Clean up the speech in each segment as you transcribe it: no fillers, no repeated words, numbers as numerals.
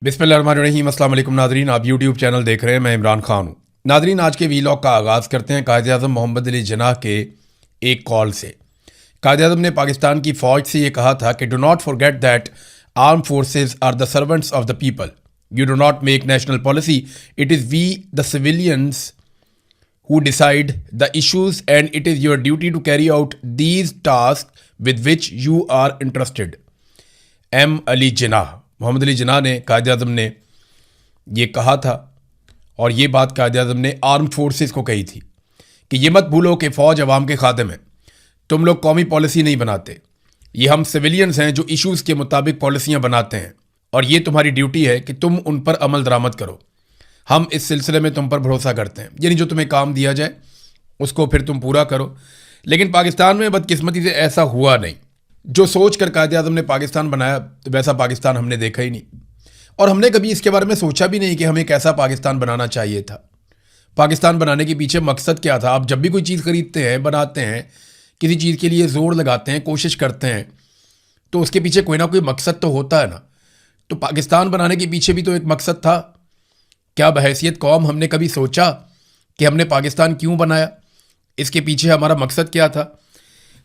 बिस्मिल्लाहिर्रहमानिर्रहीम। अस्सलाम वालेकुम नाज़रीन, आप यूट्यूब चैनल देख रहे हैं, मैं इमरान खान हूँ। नाज़रीन, आज के वीलॉग का आगाज़ करते हैं कायद-ए-आज़म मोहम्मद अली जिन्नाह के एक कॉल से। कायद-ए-आज़म ने पाकिस्तान की फ़ौज से ये कहा था कि do not forget that arm forces are the servants of the people, you do not make national policy, it is we the civilians who decide the issues and it is your duty to carry out these tasks with which you are interested. M Ali Jinnah, Mohammad Ali Jinnah ने कायद-ए-आज़म ने ये कहा था, और ये बात कायद-ए-आज़म ने arm forces को कही थी कि ये मत भूलो कि फ़ौज अवाम के खादिम है, तुम लोग कौमी पॉलिसी नहीं बनाते, ये हम सिविलियंस हैं जो इश्यूज़ के मुताबिक पॉलिसियाँ बनाते हैं, और ये तुम्हारी ड्यूटी है कि तुम उन पर अमल दरामद करो। हम इस सिलसिले में तुम पर भरोसा करते हैं, यानी जो तुम्हें काम दिया जाए उसको फिर तुम पूरा करो। लेकिन पाकिस्तान में बदकिस्मती से ऐसा हुआ नहीं। जो सोच कर कायद-ए-आज़म ने पाकिस्तान बनाया वैसा पाकिस्तान हमने देखा ही नहीं, और हमने कभी इसके बारे में सोचा भी नहीं कि हमें कैसा पाकिस्तान बनाना चाहिए था। पाकिस्तान बनाने के पीछे मकसद क्या था? आप जब भी कोई चीज़ खरीदते हैं, बनाते हैं, किसी चीज़ के लिए ज़ोर लगाते हैं, कोशिश करते हैं, तो उसके पीछे कोई ना कोई मकसद तो होता है ना। तो पाकिस्तान बनाने के पीछे भी तो एक मकसद था। क्या बहैसियत कौम हमने कभी सोचा कि हमने पाकिस्तान क्यों बनाया, इसके पीछे हमारा मकसद क्या था?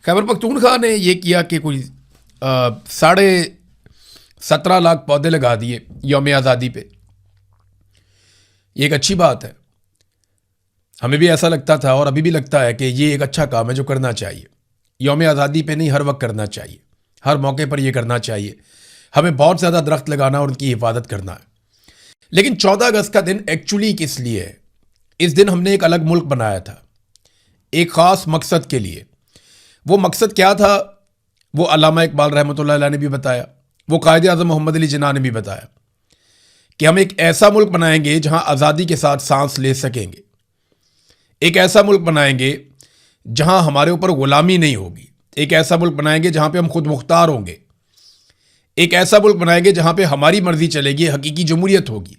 खैबर पख्तूनख्वा ने यह किया कि कोई 17.5 लाख पौधे लगा दिए यौम आज़ादी पे। ये एक अच्छी बात है, हमें भी ऐसा लगता था और अभी भी लगता है कि ये एक अच्छा काम है जो करना चाहिए। यौम आज़ादी पे नहीं, हर वक्त करना चाहिए, हर मौके पर यह करना चाहिए। हमें बहुत ज़्यादा दरख्त लगाना और उनकी हिफाजत करना है। लेकिन 14 अगस्त का दिन एक्चुअली किस लिए है? इस दिन हमने एक अलग मुल्क बनाया था, एक ख़ास मकसद के लिए। वो मकसद क्या था? वो अल्लामा इकबाल रहमतुल्लाह अलैह ने भी बताया, वो कायद-ए-आज़म मोहम्मद अली जिन्नाह ने भी बताया कि हम एक ऐसा मुल्क बनाएंगे जहां आज़ादी के साथ सांस ले सकेंगे। एक ऐसा मुल्क बनाएंगे जहां हमारे ऊपर गुलामी नहीं होगी। एक ऐसा मुल्क बनाएंगे जहां पे हम खुद मुख्तार होंगे। एक ऐसा मुल्क बनाएंगे जहां पे हमारी मर्जी चलेगी, हकीकी जमहूरियत होगी,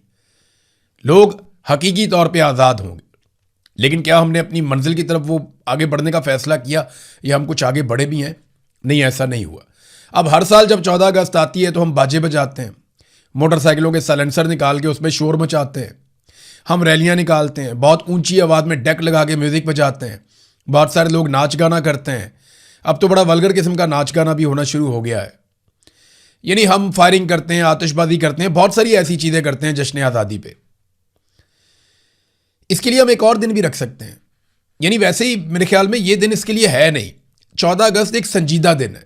लोग हकीकी तौर पे आज़ाद होंगे। लेकिन क्या हमने अपनी मंजिल की तरफ वो आगे बढ़ने का फैसला किया, या हम कुछ आगे बढ़े भी हैं? नहीं, ऐसा नहीं हुआ। अब हर साल जब 14 अगस्त आती है तो हम बाजे बजाते हैं, मोटरसाइकिलों के साइलेंसर निकाल के उसमें शोर मचाते हैं, हम रैलियां निकालते हैं, बहुत ऊंची आवाज़ में डेक लगा के म्यूज़िक बजाते हैं, बहुत सारे लोग नाच गाना करते हैं। अब तो बड़ा वल्गर किस्म का नाच गाना भी होना शुरू हो गया है, यानी हम फायरिंग करते हैं, आतिशबाजी करते हैं, बहुत सारी ऐसी चीज़ें करते हैं जश्न आज़ादी पे। इसके लिए हम एक और दिन भी रख सकते हैं, यानी वैसे ही मेरे ख्याल में ये दिन इसके लिए है नहीं। 14 अगस्त एक संजीदा दिन है।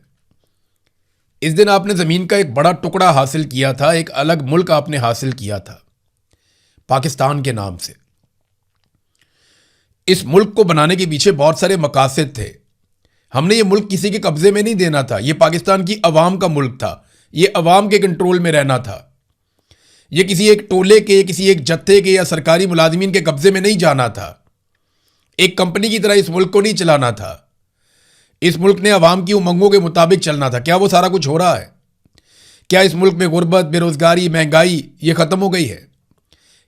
इस दिन आपने ज़मीन का एक बड़ा टुकड़ा हासिल किया था, एक अलग मुल्क आपने हासिल किया था पाकिस्तान के नाम से। इस मुल्क को बनाने के पीछे बहुत सारे मकासद थे। हमने ये मुल्क किसी के कब्जे में नहीं देना था, ये पाकिस्तान की अवाम का मुल्क था, ये अवाम के कंट्रोल में रहना था। ये किसी एक टोले के, किसी एक जत्थे के या सरकारी मुलाजिमीन के कब्जे में नहीं जाना था। एक कंपनी की तरह इस मुल्क को नहीं चलाना था। इस मुल्क ने अवाम की उमंगों के मुताबिक चलना था। क्या वो सारा कुछ हो रहा है? क्या इस मुल्क में गुर्बत, बेरोजगारी, महंगाई ये ख़त्म हो गई है?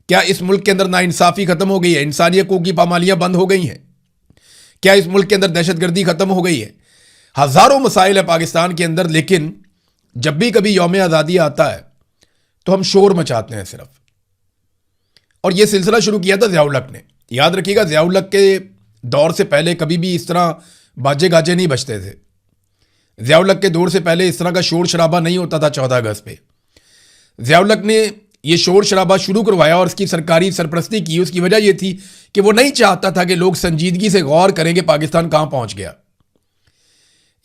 क्या इस मुल्क के अंदर नाइंसाफ़ी ख़त्म हो गई है? इंसानी हकूक़ की पामालियाँ बंद हो गई हैं? क्या इस मुल्क के अंदर दहशतगर्दी ख़त्म हो गई है? हज़ारों मसाइल है पाकिस्तान के अंदर, लेकिन जब भी कभी यौम आज़ादी आता है तो हम शोर मचाते हैं सिर्फ। और यह सिलसिला शुरू किया था ज़िया उल हक ने। याद रखिएगा, ज़िया उल हक के दौर से पहले कभी भी इस तरह बाजे गाजे नहीं बजते थे। ज़िया उल हक के दौर से पहले इस तरह का शोर शराबा नहीं होता था 14 अगस्त पे। ज़िया उल हक ने यह शोर शराबा शुरू करवाया और इसकी सरकारी सरपरस्ती की। उसकी वजह यह थी कि वो नहीं चाहता था कि लोग संजीदगी से गौर करें कि पाकिस्तान कहाँ पहुँच गया,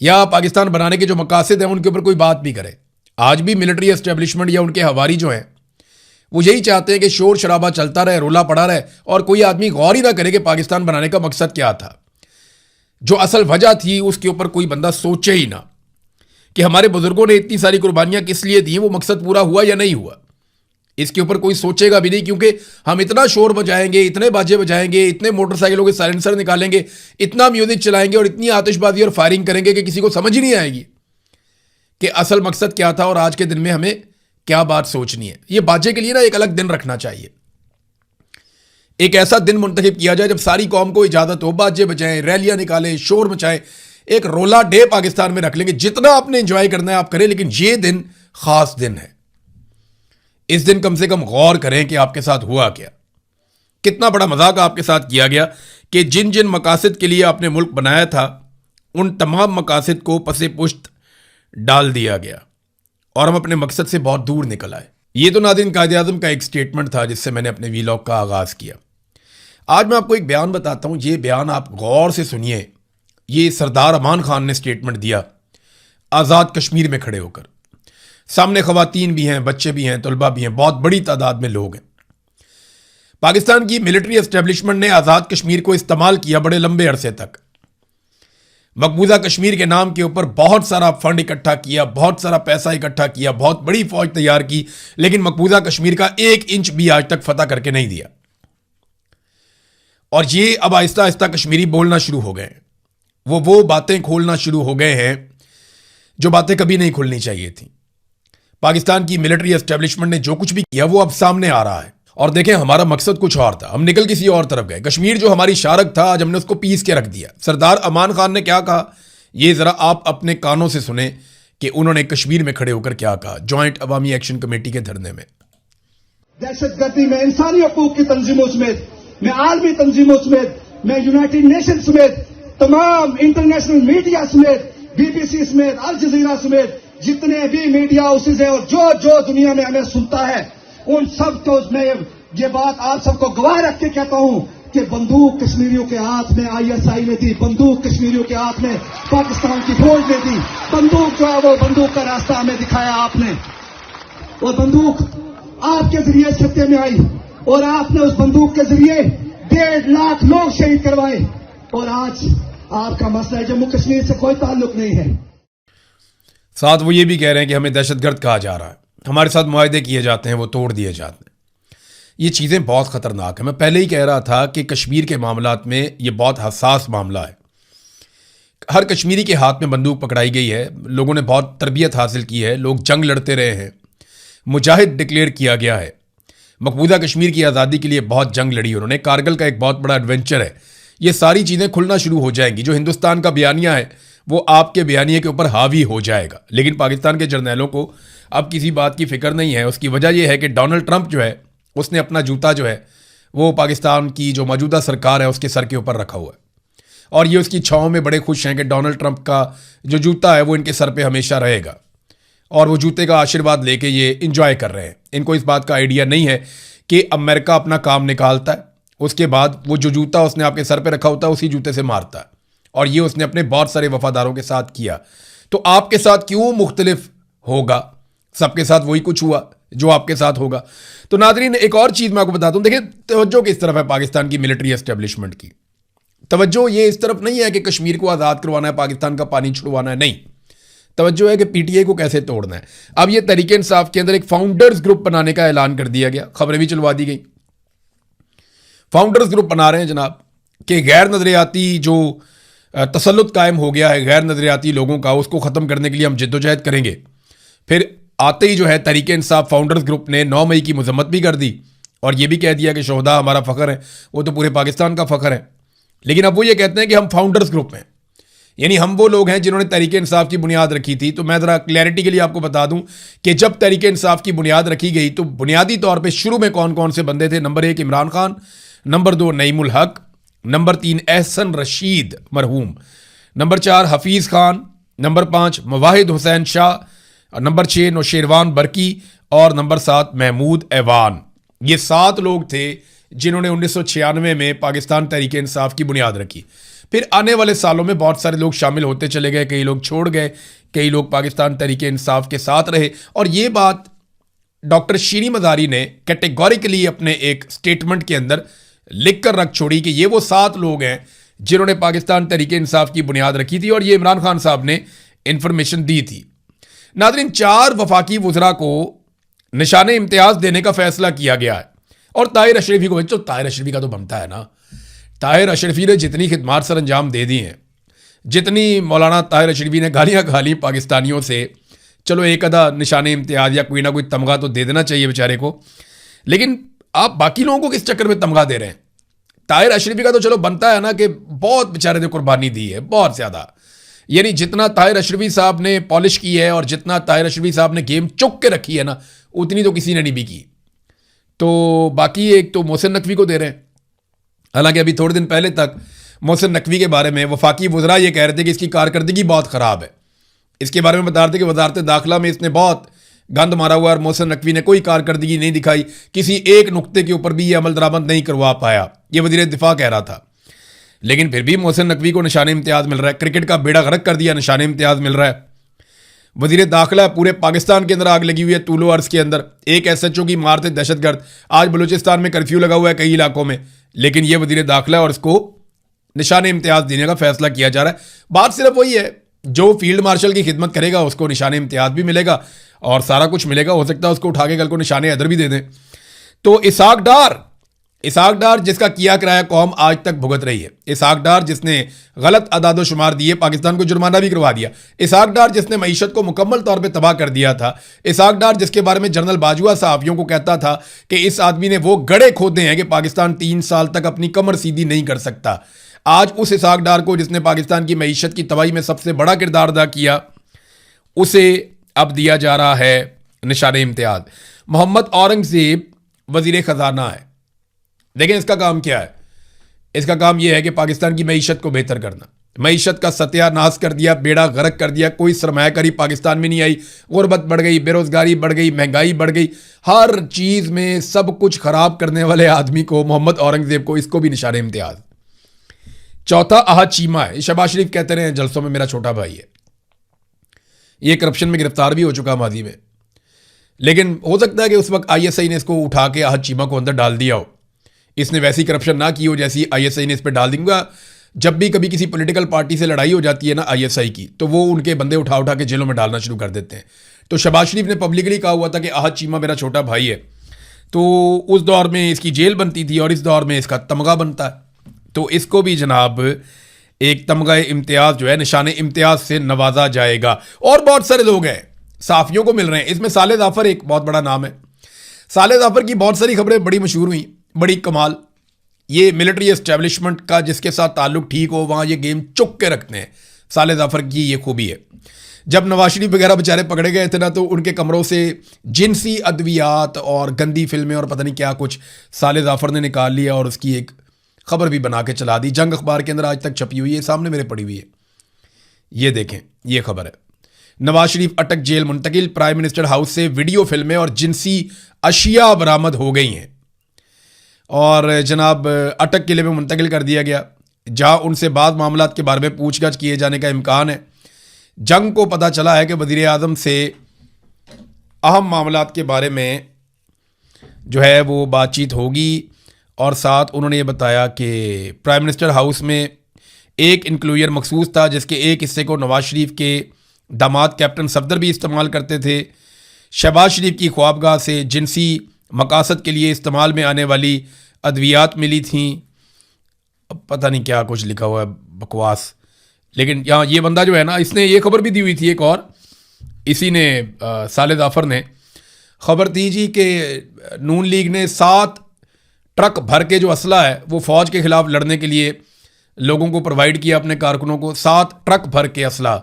या पाकिस्तान बनाने के जो मकासद हैं उनके ऊपर कोई बात भी करे। आज भी मिलिट्री एस्टेब्लिशमेंट या उनके हवारी जो हैं वो यही चाहते हैं कि शोर शराबा चलता रहे, रोला पड़ा रहे, और कोई आदमी गौर ही ना करे कि पाकिस्तान बनाने का मकसद क्या था। जो असल वजह थी उसके ऊपर कोई बंदा सोचे ही ना कि हमारे बुजुर्गों ने इतनी सारी कुर्बानियां किस लिए दी, वो मकसद पूरा हुआ या नहीं हुआ। इसके ऊपर कोई सोचेगा भी नहीं, क्योंकि हम इतना शोर बजाएंगे, इतने बाजे बजाएंगे, इतने मोटरसाइकिलों के साइलेंसर निकालेंगे, इतना म्यूजिक चलाएंगे और इतनी आतिशबाजी और फायरिंग करेंगे कि किसी को समझ ही नहीं आएगी कि असल मकसद क्या था और आज के दिन में हमें क्या बात सोचनी है। ये बाजे के लिए ना एक अलग दिन रखना चाहिए। एक ऐसा दिन मुंतखब किया जाए जब सारी कौम को इजाज़त हो, बाजे बजाएं, रैलियां निकालें, शोर मचाएं। एक रोला डे पाकिस्तान में रख लेंगे, जितना आपने एंजॉय करना है आप करें, लेकिन ये दिन खास दिन है। इस दिन कम से कम गौर करें कि आपके साथ हुआ क्या। कितना बड़ा मजाक आपके साथ किया गया कि जिन जिन मकासद के लिए आपने मुल्क बनाया था उन तमाम मकासद को पसे पुश्त डाल दिया गया और हम अपने मकसद से बहुत दूर निकल आए। ये तो नाज़रीन कायद-ए-आज़म का एक स्टेटमेंट था जिससे मैंने अपने वीलॉग का आगाज़ किया। आज मैं आपको एक बयान बताता हूँ, ये बयान आप गौर से सुनिए। ये सरदार अमान खान ने स्टेटमेंट दिया आज़ाद कश्मीर में खड़े होकर। सामने ख़वातीन भी हैं, बच्चे भी हैं, तलबा भी हैं, बहुत बड़ी तादाद में लोग हैं। पाकिस्तान की मिलिट्री एस्टेब्लिशमेंट ने आज़ाद कश्मीर को इस्तेमाल किया बड़े लंबे अरसे तक। मकबूजा कश्मीर के नाम के ऊपर बहुत सारा फंड इकट्ठा किया, बहुत सारा पैसा इकट्ठा किया, बहुत बड़ी फौज तैयार की, लेकिन मकबूजा कश्मीर का 1 इंच भी आज तक फतह करके नहीं दिया। और ये अब आहिस्ता आहिस्ता कश्मीरी बोलना शुरू हो गए, वो बातें खोलना शुरू हो गए हैं जो बातें कभी नहीं खुलनी चाहिए थी। पाकिस्तान की मिलिट्री एस्टेब्लिशमेंट ने जो कुछ भी किया वो अब सामने आ रहा है। और देखें, हमारा मकसद कुछ और था, हम निकल किसी और तरफ गए। कश्मीर जो हमारी शारक था, आज हमने उसको पीस के रख दिया। सरदार अमान खान ने क्या कहा, ये जरा आप अपने कानों से सुने कि उन्होंने कश्मीर में खड़े होकर क्या कहा जॉइंट अवामी एक्शन कमेटी के धरने में। दहशतगर्दी में इंसानी हकूक की तंजीमों समेत, मैं आलमी तंजीमों समेत, मैं यूनाइटेड नेशन समेत, तमाम इंटरनेशनल मीडिया समेत, BBC समेत, अल जजीरा समेत जितने भी मीडिया हाउसेज हैं और जो जो दुनिया में हमें सुनता है, उन सब को मैं ये बात आप सबको गवाह रख के कहता हूं कि बंदूक कश्मीरियों के हाथ में ISI ने दी, बंदूक कश्मीरियों के हाथ में पाकिस्तान की फौज ने दी। बंदूक जो है वो बंदूक का रास्ता हमें दिखाया आपने, और बंदूक आपके जरिए सत्य में आई और आपने उस बंदूक के जरिए 1.5 लाख लोग शहीद करवाए। और आज आपका मसला जम्मू कश्मीर से कोई ताल्लुक नहीं है। साथ वो ये भी कह रहे हैं कि हमें दहशतगर्द कहा जा रहा है, हमारे साथ मुआहदे किए जाते हैं, वो तोड़ दिए जाते हैं। ये चीज़ें बहुत ख़तरनाक है। मैं पहले ही कह रहा था कि कश्मीर के मामलात में ये बहुत हसास मामला है। हर कश्मीरी के हाथ में बंदूक पकड़ाई गई है, लोगों ने बहुत तरबियत हासिल की है, लोग जंग लड़ते रहे हैं, मुजाहिद डिक्लेयर किया गया है। मकबूजा कश्मीर की आज़ादी के लिए बहुत जंग लड़ी उन्होंने, कारगिल का एक बहुत बड़ा एडवेंचर है। ये सारी चीज़ें खुलना शुरू हो जाएंगी। जो हिंदुस्तान का बयानिया है वो आपके बयानिए के ऊपर हावी हो जाएगा। लेकिन पाकिस्तान के जर्नैलों को अब किसी बात की फिक्र नहीं है। उसकी वजह यह है कि डोनाल्ड ट्रंप जो है उसने अपना जूता जो है वो पाकिस्तान की जो मौजूदा सरकार है उसके सर के ऊपर रखा हुआ है, और ये उसकी छाँव में बड़े खुश हैं कि डोनाल्ड ट्रंप का जो जूता है वो इनके सर पे हमेशा रहेगा, और वो जूते का आशीर्वाद लेके ये इंजॉय कर रहे हैं। इनको इस बात का आइडिया नहीं है कि अमेरिका अपना काम निकालता है, उसके बाद वो जो जूता उसने आपके सर पे रखा होता है उसी जूते से मारता है, और ये उसने अपने बहुत सारे वफादारों के साथ किया। तो आपके साथ क्यों मुख्तलिफ होगा? सबके साथ वही कुछ हुआ जो आपके साथ होगा। तो नाजरीन, एक और चीज़ मैं आपको बताता हूँ। देखिए, तवज्जो किस तरफ है पाकिस्तान की मिलिट्री एस्टेब्लिशमेंट की। तवज्जो ये इस तरफ नहीं है कि कश्मीर को आज़ाद करवाना है, पाकिस्तान का पानी छुड़वाना है, नहीं। तवज्जो है कि PTI को कैसे तोड़ना है। अब ये तहरीक इंसाफ के अंदर एक फाउंडर्स ग्रुप बनाने का ऐलान कर दिया गया, खबरें भी चलवा दी गई। फाउंडर्स ग्रुप बना रहे हैं जनाब कि गैर नजरियाती जो तसल्लुत कायम हो गया है गैर नजरियाती लोगों का, उसको ख़त्म करने के लिए हम जद्दोजहद करेंगे। फिर आते ही जो है तहरीक इंसाफ फाउंडर्स ग्रुप ने 9 मई की मजम्मत भी कर दी और ये भी कह दिया कि शोहदा हमारा फ़ख्र है, वो तो पूरे पाकिस्तान का फ़ख्र है। लेकिन अब वो ये कहते हैं कि हम फाउंडर्स ग्रुप हैं, यानी हम वो लोग हैं जिन्होंने तहरीक इंसाफ की बुनियाद रखी थी। तो मैं ज़रा क्लैरिटी के लिए आपको बता दूं कि जब तहरीक इंसाफ की बुनियाद रखी गई तो बुनियादी तौर पर शुरू में कौन कौन से बंदे थे? Number 1 Imran Khan, number 2 Naimul Haq, number 3 Ehsan Rashid मरहूम, number 4 Hafeez Khan, number 5 Muwahid Hussain Shah, number 6 Nausherwan Barki और नंबर 7 महमूद ऐवान। ये 7 लोग थे जिन्होंने 1996 में पाकिस्तान तहरीक इंसाफ की बुनियाद रखी। फिर आने वाले सालों में बहुत सारे लोग शामिल होते चले गए, कई लोग छोड़ गए, कई लोग पाकिस्तान तहरीक इंसाफ के साथ रहे। और ये बात डॉक्टर शीरी मज़ारी ने कैटेगोरिकली अपने एक स्टेटमेंट के अंदर लिख कर रख छोड़ी कि ये वो 7 लोग हैं जिन्होंने पाकिस्तान तहरीक इंसाफ की बुनियाद रखी थी, और ये इमरान खान साहब ने इंफॉर्मेशन दी थी। नाज़रीन, 4 वफाकी वज़रा को निशाने इम्तियाज़ देने का फैसला किया गया है, और ताहिर अशरफी को, तो ताहिर अशरफी का तो बनता है ना। ताहिर अशरफी ने जितनी खिदमात सर अंजाम दे दी हैं, जितनी मौलाना ताहिर अशरफी ने गालियाँ खा ली पाकिस्तानियों से, चलो एक आधा निशाने इम्तियाज़ या कोई ना कोई तमगा तो दे देना चाहिए बेचारे को। लेकिन आप बाकी लोगों को किस चक्कर में तमगा दे रहे हैं? ताहिर अशरफी का तो चलो बनता है ना कि बहुत बेचारे ने कुर्बानी दी है, बहुत ज़्यादा। यानी जितना ताहिर अशरफी साहब ने पॉलिश की है और जितना ताहिर अशरफी साहब ने गेम चुक के रखी है ना, उतनी तो किसी ने नहीं भी की। तो बाकी एक तो मोहसिन नकवी को दे रहे हैं। हालांकि अभी थोड़े दिन पहले तक मोहसिन नकवी के बारे में वफाकी वज़रा ये कह रहे थे कि इसकी कारकर्दगी बहुत ख़राब है। इसके बारे में बता रहे थे कि वजारत दाखिला में इसने बहुत गंद मारा हुआ और मोहसिन नकवी ने कोई कारकर्दगी नहीं दिखाई, किसी एक नुक्ते के ऊपर भी ये अमल दरामद नहीं करवा पाया, ये वज़ीर दिफा कह रहा था। लेकिन फिर भी मोहसिन नकवी को निशान इम्तियाज़ मिल रहा है। क्रिकेट का बेड़ा गर्क कर दिया, निशान इम्तियाज़ मिल रहा है। वज़ीर दाखिला पूरे पाकिस्तान के अंदर आग लगी हुई है। तूलो अर्ज के अंदर एक SHO की मारते दहशतगर्द। आज बलूचिस्तान में कर्फ्यू लगा हुआ है कई इलाकों में, लेकिन ये वज़ीर दाखिला और इसको निशान इम्तियाज़ देने का फैसला किया जा रहा है। बात सिर्फ वही है, जो फील्ड मार्शल की खिदमत करेगा उसको निशान इम्तियाज़ भी मिलेगा और सारा कुछ मिलेगा। हो सकता है उसको उठा के कल को निशान हैदर भी दे दें। तो इसहाक डार जिसका किया कराया कौम आज तक भुगत रही है। इसहाक डार जिसने गलत अदाद शुमार दिए, पाकिस्तान को जुर्माना भी करवा दिया। इसहाक डार जिसने मईशत को मुकम्मल तौर पे तबाह कर दिया था। इसहाक डार जिसके बारे में जनरल बाजवा सहाफ़ियों को कहता था कि इस आदमी ने वो गड़े खोदे हैं कि पाकिस्तान 3 साल तक अपनी कमर सीधी नहीं कर सकता। आज उस इसहाक डार को जिसने पाकिस्तान की मईशत की तबाही में सबसे बड़ा किरदार अदा किया, उसे अब दिया जा रहा है निशान इम्तियाज़। मोहम्मद औरंगज़ेब वज़ीर ख़जाना है। देखें इसका काम क्या है। इसका काम यह है कि पाकिस्तान की मईशत को बेहतर करना। मईशत का सत्यानाश कर दिया, बेड़ा गर्क कर दिया। कोई सरमायाकारी पाकिस्तान में नहीं आई। गुर्बत बढ़ गई, बेरोजगारी बढ़ गई, महंगाई बढ़ गई, हर चीज़ में सब कुछ खराब करने वाले आदमी को, मोहम्मद औरंगज़ेब को, इसको भी निशान इम्तियाज़। चौथा अहद चीमा है। शहबाज शरीफ कहते रहे जलसों में मेरा छोटा भाई है। ये करप्शन में गिरफ्तार भी हो चुका माजी में, लेकिन हो सकता है कि उस वक्त ISI ने इसको उठा के अहद चीमा को अंदर डाल दिया हो। इसने वैसी करप्शन ना की हो जैसी ISI ने इस पर डाल दूंगा। जब भी कभी किसी पॉलिटिकल पार्टी से लड़ाई हो जाती है ना ISI की, तो वो उनके बंदे उठा उठा के जेलों में डालना शुरू कर देते हैं। तो शहबाज शरीफ ने पब्लिकली कहा हुआ था कि अहद चीमा मेरा छोटा भाई है। तो उस दौर में इसकी जेल बनती थी और इस दौर में इसका तमगा बनता है। तो इसको भी जनाब एक तमगा इम्तियाज़ जो है निशान इम्तियाज़ से नवाजा जाएगा। और बहुत सारे लोग हैं साफ़ियों को मिल रहे हैं। इसमें साले जाफ़र एक बहुत बड़ा नाम है। साले जाफ़र की बहुत सारी खबरें बड़ी मशहूर हुई, बड़ी कमाल। ये मिलिट्री एस्टेब्लिशमेंट का जिसके साथ ताल्लुक ठीक हो वहाँ ये गेम चुक के रखते हैं। साले जाफ़र की ये खूबी है। जब नवाज शरीफ वगैरह बेचारे पकड़े गए थे ना, तो उनके कमरों से जिनसी अद्वियात और गंदी फिल्में और पता नहीं क्या कुछ साले जाफ़र ने निकाल लिया और उसकी एक खबर भी बना के चला दी। जंग अखबार के अंदर आज तक छपी हुई है, सामने मेरे पड़ी हुई है। ये देखें, ये खबर है। नवाज शरीफ अटक जेल मुंतकिल, प्राइम मिनिस्टर हाउस से वीडियो फिल्में और जिनसी अशिया बरामद हो गई हैं और जनाब अटक किले में मुंतकिल कर दिया गया, जहां उनसे बाद मामलात के बारे में पूछगछ किए जाने का इम्कान है। जंग को पता चला है कि वज़ीर आज़म से अहम मामलात के बारे में जो है वो बातचीत होगी और साथ उन्होंने ये बताया कि प्राइम मिनिस्टर हाउस में एक इंक्लूजर मखसूस था जिसके एक हिस्से को नवाज शरीफ के दामाद कैप्टन सफदर भी इस्तेमाल करते थे। शहबाज शरीफ की ख्वाबगाह से जिनसी मकासद के लिए इस्तेमाल में आने वाली अद्वियात मिली थीं। पता नहीं क्या कुछ लिखा हुआ है, बकवास। लेकिन यहाँ ये बंदा जो है ना, इसने ये खबर भी दी हुई थी एक और, इसी ने साले जाफ़र ने खबर दी जी कि नून लीग ने 7 ट्रक भर के जो असला है वो फ़ौज के ख़िलाफ़ लड़ने के लिए लोगों को प्रोवाइड किया, अपने कारकुनों को 7 ट्रक भर के असला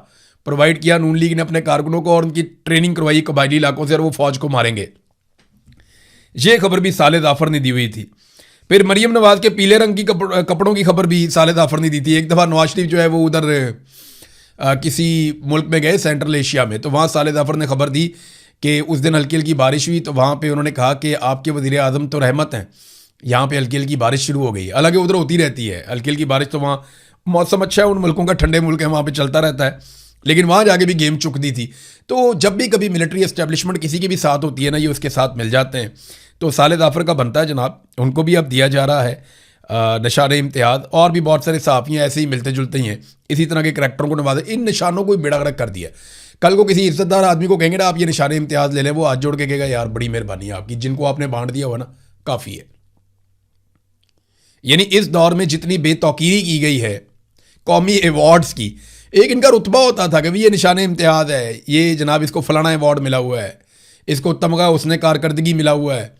प्रोवाइड किया नून लीग ने अपने कारकुनों को और उनकी ट्रेनिंग करवाई कबायली इलाकों से और वो फ़ौज को मारेंगे। ये खबर भी साले जाफ़र ने दी हुई थी। फिर मरीम नवाज़ के पीले रंग की कपड़ों की खबर भी साले जाफ़र ने दी थी। एक दफ़ा नवाज शरीफ जो है वो उधर किसी मुल्क में गए सेंट्रल एशिया में, तो वहाँ साले जाफ़र ने खबर दी कि उस दिन हल्की हल्की बारिश हुई, तो वहाँ पे उन्होंने कहा कि आपके वज़ीर आज़म तो रहमत हैं, यहाँ पे हल्की हल्की बारिश शुरू हो गई। हालांकि उधर होती रहती है हल्की हल्की बारिश, तो वहाँ मौसम अच्छा है, उन मुल्कों का ठंडे मुल्क है, वहाँ पे चलता रहता है, लेकिन वहाँ जाके भी गेम चुक दी थी। तो जब भी कभी मिलिट्री एस्टेब्लिशमेंट किसी के भी साथ होती है ना, ये उसके साथ मिल जाते हैं। तो साले जाफ़र का बनता है जनाब, उनको भी अब दिया जा रहा है निशान इम्तियाज़। और भी बहुत सारे सहाफ़ियाँ ऐसे ही मिलते जुलते ही हैं, इसी तरह के करैक्टरों को नवाजा। इन निशानों को बेड़ा गर्क कर दिया। कल को किसी इज्जतदार आदमी को कहेंगे ना आप ये निशान इम्तियाज़ ले लें, वो हाथ जोड़ के कहेगा यार बड़ी मेहरबानी है आपकी, जिनको आपने बांट दिया हुआ ना काफ़ी है। यानी इस दौर में जितनी बेतौकीरी की गई है कौमी अवार्ड्स की, एक इनका रुतबा होता था कि ये निशान इम्तियाज़ है, ये जनाब इसको फलाना अवार्ड मिला हुआ है, इसको तमगा उसने कारकर्दगी मिला हुआ है।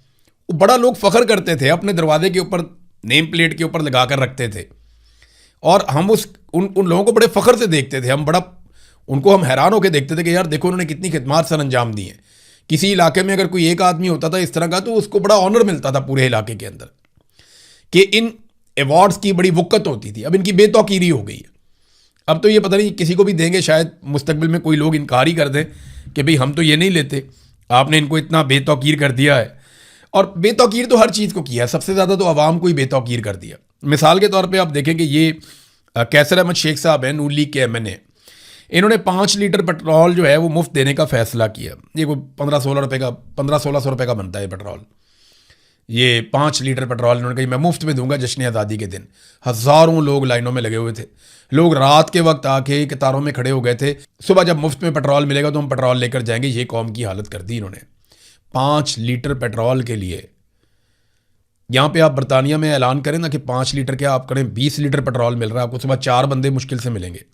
वो बड़ा लोग फ़ख्र करते थे, अपने दरवाजे के ऊपर नेम प्लेट के ऊपर लगा कर रखते थे और हम उन लोगों को बड़े फ़ख्र से देखते थे। हम हैरान होकर देखते थे कि यार देखो उन्होंने कितनी खिदमत सर अंजाम दी हैं, किसी इलाके में अगर कोई एक आदमी होता था इस तरह का तो उसको बड़ा ऑनर मिलता था पूरे इलाके के अंदर, कि इन अवार्ड्स की बड़ी वुक्कत होती थी। अब इनकी बेतौकीरी हो गई है। अब तो ये पता नहीं किसी को भी देंगे, शायद मुस्तकबिल में कोई लोग इनकार ही कर दें कि भाई हम तो ये नहीं लेते, आपने इनको इतना बेतौकीर कर दिया है। और बेतौकीर तो हर चीज़ को किया है, सबसे ज़्यादा तो आवाम को ही बेतौकीर कर दिया। मिसाल के तौर पे आप देखें कि ये कैसर अहमद शेख साहब हैं, नून लीग के MNA, इन्होंने 5 लीटर पेट्रोल जो है वो मुफ्त देने का फैसला किया। ये कोई 1500-1600 रुपये का बनता है पेट्रोल। ये 5 लीटर पेट्रोल इन्होंने कहा मैं मुफ्त में दूंगा जश्न आज़ादी के दिन। हज़ारों लोग लाइनों में लगे हुए थे, लोग रात के वक्त आके कतारों में खड़े हो गए थे। सुबह जब मुफ्त में पेट्रोल मिलेगा तो हम पेट्रोल लेकर जाएंगे। ये कौम की हालत कर दी इन्होंने 5 लीटर पेट्रोल के लिए। यहाँ पे आप बरतानिया में ऐलान करें ना कि 5 लीटर क्या आप करें 20 लीटर पेट्रोल मिल रहा है आपको, सुबह 4 बंदे मुश्किल से मिलेंगे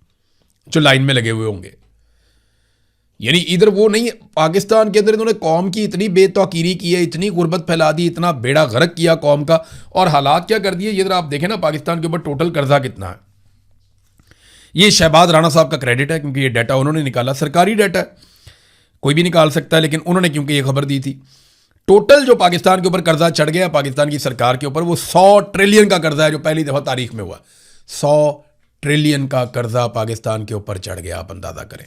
जो लाइन में लगे हुए होंगे। यानी इधर वो नहीं, पाकिस्तान के अंदर इन्होंने कौम की इतनी बेतौकीरी की है, इतनी गुर्बत फैला दी, इतना बेड़ा गर्क किया कौम का। और हालात क्या कर दिए ये जरा आप देखें ना, पाकिस्तान के ऊपर टोटल कर्जा कितना है। ये शहबाज राणा साहब का क्रेडिट है क्योंकि ये डाटा उन्होंने निकाला, सरकारी डाटा है, कोई भी निकाल सकता है, लेकिन उन्होंने क्योंकि ये खबर दी थी। टोटल जो पाकिस्तान के ऊपर कर्जा चढ़ गया पाकिस्तान की सरकार के ऊपर, वो 100 ट्रिलियन का कर्जा है जो पहली दफ़ा तारीख में हुआ। 100 ट्रिलियन का कर्जा पाकिस्तान के ऊपर चढ़ गया। आप अंदाज़ा करें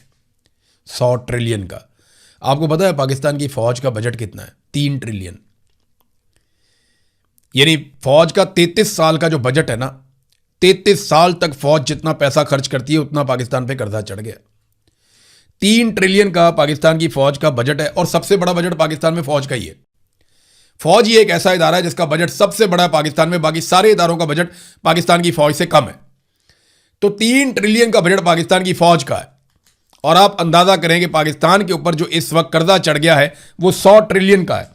100 ट्रिलियन का। आपको पता है पाकिस्तान की फौज का बजट कितना है? 3 ट्रिलियन। यानी फौज का 33 साल का जो बजट है ना, 33 साल तक फौज जितना पैसा खर्च करती है उतना पाकिस्तान पे कर्जा चढ़ गया। 3 ट्रिलियन का पाकिस्तान की फौज का बजट है और सबसे बड़ा बजट पाकिस्तान में फौज का ही है। फौज ही एक ऐसा इदारा है जिसका बजट सबसे बड़ा है पाकिस्तान में, बाकी सारे इदारों का बजट पाकिस्तान की फौज से कम है। तो 3 ट्रिलियन का बजट पाकिस्तान की फौज का है और आप अंदाजा करें कि पाकिस्तान के ऊपर जो इस वक्त कर्जा चढ़ गया है वो 100 ट्रिलियन का है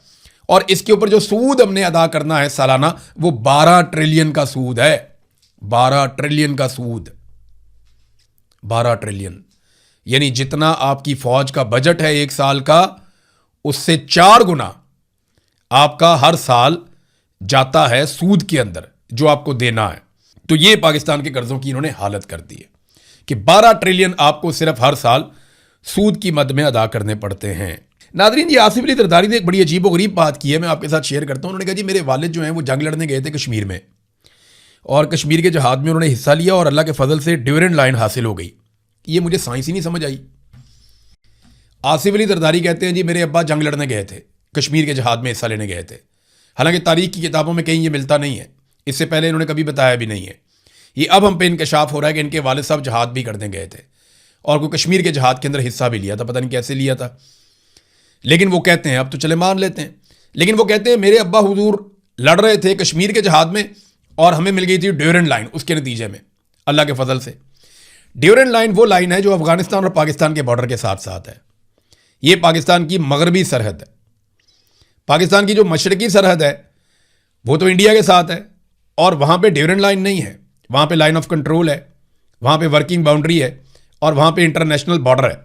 और इसके ऊपर जो सूद हमने अदा करना है सालाना वो 12 ट्रिलियन का सूद है। 12 ट्रिलियन का सूद, 12 ट्रिलियन। यानी जितना आपकी फौज का बजट है एक साल का, उससे 4 गुना आपका हर साल जाता है सूद के अंदर जो आपको देना है। तो ये पाकिस्तान के कर्जों की इन्होंने हालत कर दी है कि 12 ट्रिलियन आपको सिर्फ हर साल सूद की मद में अदा करने पड़ते हैं। नादरीन, ये आसिफ अली जरदारी ने एक बड़ी अजीब व गरीब बात की है, मैं आपके साथ शेयर करता हूं। उन्होंने कहा जी मेरे वालिद जो हैं वो जंग लड़ने गए थे कश्मीर में और कश्मीर के जहाद में उन्होंने हिस्सा लिया और अल्लाह के फजल से ड्यूरेंट लाइन हासिल हो गई। ये मुझे साइंस ही नहीं समझ आई। आसिफ अली जरदारी कहते हैं जी मेरे अब्बा जंग लड़ने गए थे, कश्मीर के जहाद में हिस्सा लेने गए थे। हालांकि तारीख की किताबों में कहीं ये मिलता नहीं है, इससे पहले इन्होंने कभी बताया भी नहीं है। ये अब हम पे इंकशाफ हो रहा है कि इनके वालिद साहब जहाद भी करने गए थे और कोई कश्मीर के जहाद के अंदर हिस्सा भी लिया था, पता नहीं कैसे लिया था। लेकिन वो कहते हैं, अब तो चले मान लेते हैं, लेकिन वो कहते हैं मेरे अब्बा हुजूर लड़ रहे थे कश्मीर के जहाद में और हमें मिल गई थी ड्यूरेंट लाइन। उसके नतीजे में अल्लाह के फजल से ड्यूरेंट लाइन वो लाइन है जो अफगानिस्तान और पाकिस्तान के बॉर्डर के साथ साथ है। ये पाकिस्तान की मगरबी सरहद है। पाकिस्तान की जो मशरकी सरहद है वो तो इंडिया के साथ है और वहाँ पे ड्यूरेंट लाइन नहीं है, वहाँ पे लाइन ऑफ कंट्रोल है, वहाँ पे वर्किंग बाउंड्री है और वहाँ पे इंटरनेशनल बॉर्डर है।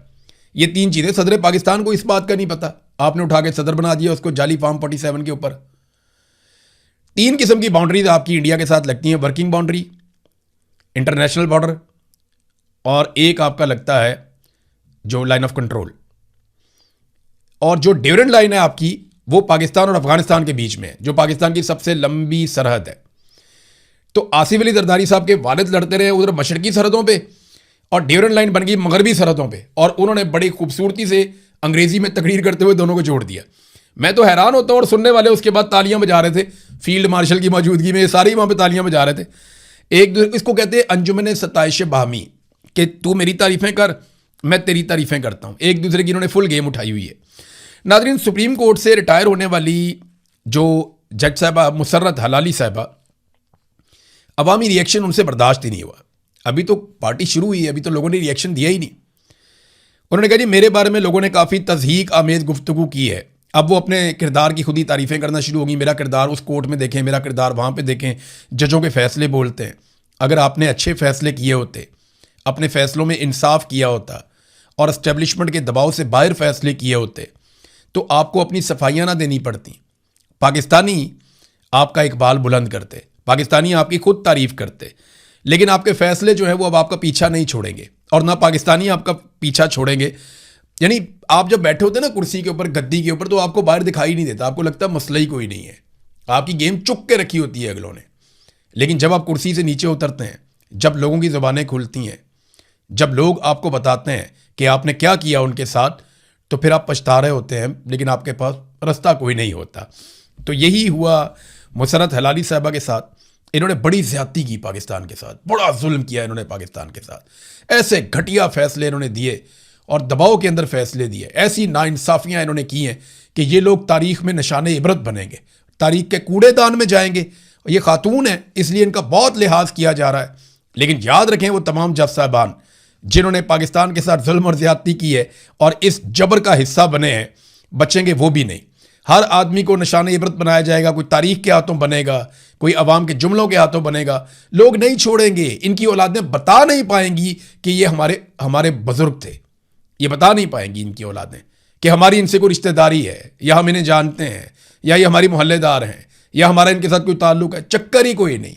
ये 3 चीज़ें सदर पाकिस्तान को इस बात का नहीं पता, आपने उठा के सदर बना दिया उसको जाली फार्म 47 के ऊपर। 3 किस्म की बाउंड्रीज आपकी इंडिया के साथ लगती हैं, वर्किंग बाउंड्री, इंटरनेशनल बॉर्डर और एक आपका लगता है जो लाइन ऑफ कंट्रोल। और जो ड्यूरेंट लाइन है आपकी वो पाकिस्तान और अफगानिस्तान के बीच में है, जो पाकिस्तान की सबसे लंबी सरहद है। तो आसिफ अली जरदारी साहब के वालिद लड़ते रहे उधर मशरकी सरहदों पे और ड्यूरेंट लाइन बन गई मगरबी सरहदों पे और उन्होंने बड़ी खूबसूरती से अंग्रेजी में तकरीर करते हुए दोनों को जोड़ दिया। मैं तो हैरान होता हूँ और सुनने वाले उसके बाद तालियां बजा रहे थे, फील्ड मार्शल की मौजूदगी में सारे वहाँ पे तालियां बजा रहे थे। एक दूसरे, इसको कहते हैं अंजुमन सताइश बाहमी, कि तू मेरी तारीफें कर मैं तेरी तारीफें करता हूँ। एक दूसरे की इन्होंने फुल गेम उठाई हुई है। नादरीन, सुप्रीम कोर्ट से रिटायर होने वाली जो जज साहबा मुसर्रत हलाली साहबा, अवामी रिएक्शन उनसे बर्दाश्त ही नहीं हुआ। अभी तो पार्टी शुरू हुई है, अभी तो लोगों ने रिएक्शन दिया ही नहीं। उन्होंने कहा जी मेरे बारे में लोगों ने काफ़ी तज़हीक आमेज़ गुफ्तगू की है, अब वो अपने किरदार की खुद ही तारीफ़ें करना शुरू होगी। मेरा किरदार उस कोर्ट में देखें, मेरा किरदार वहाँ पे देखें, जजों के फ़ैसले बोलते हैं। अगर आपने अच्छे फ़ैसले किए होते, अपने फ़ैसलों में इंसाफ किया होता और इस्टेब्लिशमेंट के दबाव से बाहर फ़ैसले किए होते तो आपको अपनी सफाइयाँ ना देनी पड़ती। पाकिस्तानी आपका इकबाल बुलंद करते, पाकिस्तानी आपकी खुद तारीफ़ करते, लेकिन आपके फ़ैसले जो हैं वो अब आपका पीछा नहीं छोड़ेंगे और ना पाकिस्तानी आपका पीछा छोड़ेंगे। यानी आप जब बैठे होते हैं ना कुर्सी के ऊपर, गद्दी के ऊपर, तो आपको बाहर दिखाई नहीं देता, आपको लगता है मसला ही कोई नहीं है, आपकी गेम चुक के रखी होती है अगलों ने। लेकिन जब आप कुर्सी से नीचे उतरते हैं, जब लोगों की ज़ुबानें खुलती हैं, जब लोग आपको बताते हैं कि आपने क्या किया उनके साथ, तो फिर आप पछता रहे होते हैं, लेकिन आपके पास रास्ता कोई नहीं होता। तो यही हुआ मुसरत हलाली साहबा के साथ। इन्होंने बड़ी ज़्यादती की पाकिस्तान के साथ, बड़ा जुल्म किया इन्होंने पाकिस्तान के साथ। ऐसे घटिया फैसले इन्होंने दिए और दबाव के अंदर फैसले दिए, ऐसी नाइंसाफ़ियाँ इन्होंने की हैं कि ये लोग तारीख़ में निशान इबरत बनेंगे, तारीख़ के कूड़ेदान में जाएंगे। ये खातून है, इसलिए इनका बहुत लिहाज किया जा रहा है। लेकिन याद रखें, वो तमाम जज साहबान जिन्होंने पाकिस्तान के साथ जुल्म और ज़्यादती की है और इस जबर का हिस्सा बने हैं, बचेंगे वो भी नहीं। हर आदमी को निशान इबरत बनाया जाएगा, कोई तारीख के हाथों बनेगा, कोई अवाम के जुमलों के हाथों बनेगा। लोग नहीं छोड़ेंगे, इनकी औलादें बता नहीं पाएंगी कि ये हमारे बुजुर्ग थे, ये बता नहीं पाएंगी इनकी औलादें कि हमारी इनसे कोई रिश्तेदारी है, या हम इन्हें जानते हैं, या ये हमारी मोहल्लेदार हैं, या हमारा इनके साथ कोई ताल्लुक है। चक्कर ही कोई नहीं।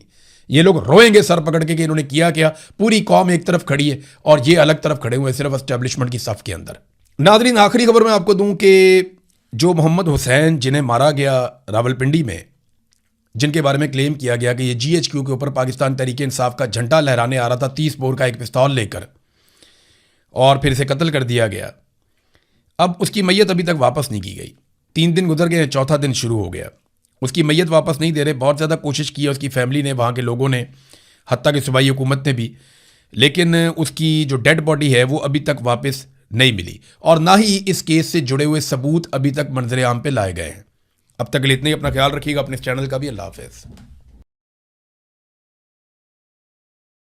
ये लोग रोएंगे सर पकड़ के कि इन्होंने किया क्या। पूरी कौम एक तरफ खड़ी है और ये अलग तरफ खड़े हुए सिर्फ एस्टेब्लिशमेंट की सफ़ के अंदर। नाज़रीन, आखिरी खबर मैं आपको दूं कि जो मोहम्मद हुसैन जिन्हें मारा गया रावलपिंडी में, जिनके बारे में क्लेम किया गया कि ये GHQ के ऊपर पाकिस्तान तहरीक इंसाफ का झंडा लहराने आ रहा था 30 बोर का एक पिस्तौल लेकर, और फिर इसे कत्ल कर दिया गया। अब उसकी मैयत अभी तक वापस नहीं की गई। 3 दिन गुजर गए, चौथा दिन शुरू हो गया, उसकी मैयत वापस नहीं दे रहे। बहुत ज़्यादा कोशिश की है उसकी फैमिली ने, वहाँ के लोगों ने, हत्ता कि सूबाई हुकूमत ने भी, लेकिन उसकी जो डेड बॉडी है वो अभी तक वापस नहीं मिली, और ना ही इस केस से जुड़े हुए सबूत अभी तक मंजर आम पे लाए गए हैं। अब तक के लिए इतना ही। अपना ख्याल रखिएगा, अपने इस चैनल का भी। अल्लाह हाफ़िज़।